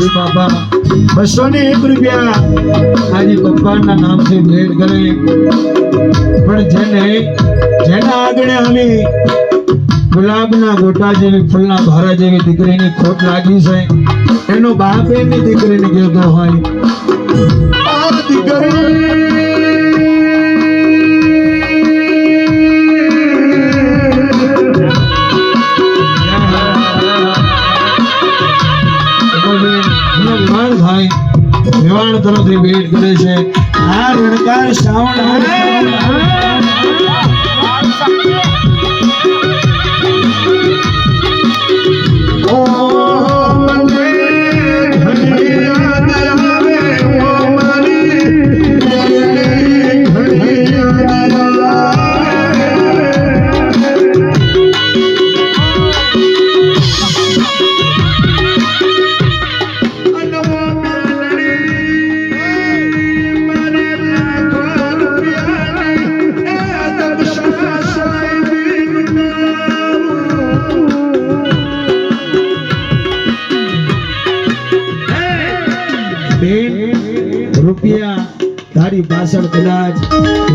બાપા 201 રૂપિયા આજે ભગવાનના નામથી ભેટ કરે પણ જેના આગળ આવી ગુલાબના ગોટા જેવી ફૂલના ભારા જેવી દીકરીની ખોટ લાગી છે એનો બાપ એની દીકરીને કહેતો હોય આ દીકરી વિવાણ તરફથી ભેટ કરે છે આ રણકાર શ્રાવણ રૂપિયા તારી પાછળ કદાચ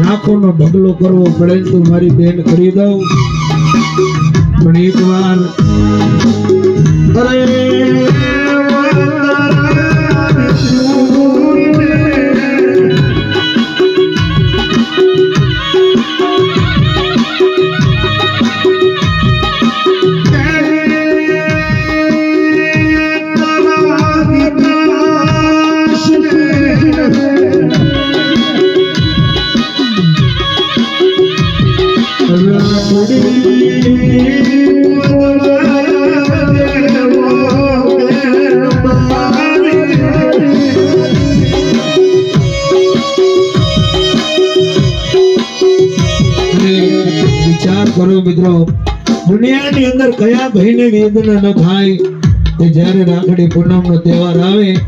લાખોનો ઢગલો કરવો પડે તો મારી બેન કરી દઉં પણ એક વાર કરો મિત્રો દુનિયાની અંદર કયા ભાઈને વેદના ન થાય કે જ્યારે રાખડી પૂનમનો તહેવાર આવે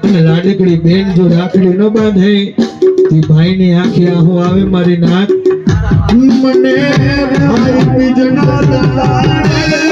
અને લાડકડી બેન જો રાખડી ન બાંધે તે ભાઈની આંખે આહો આવે મારી નાક મને ભાઈ બીજના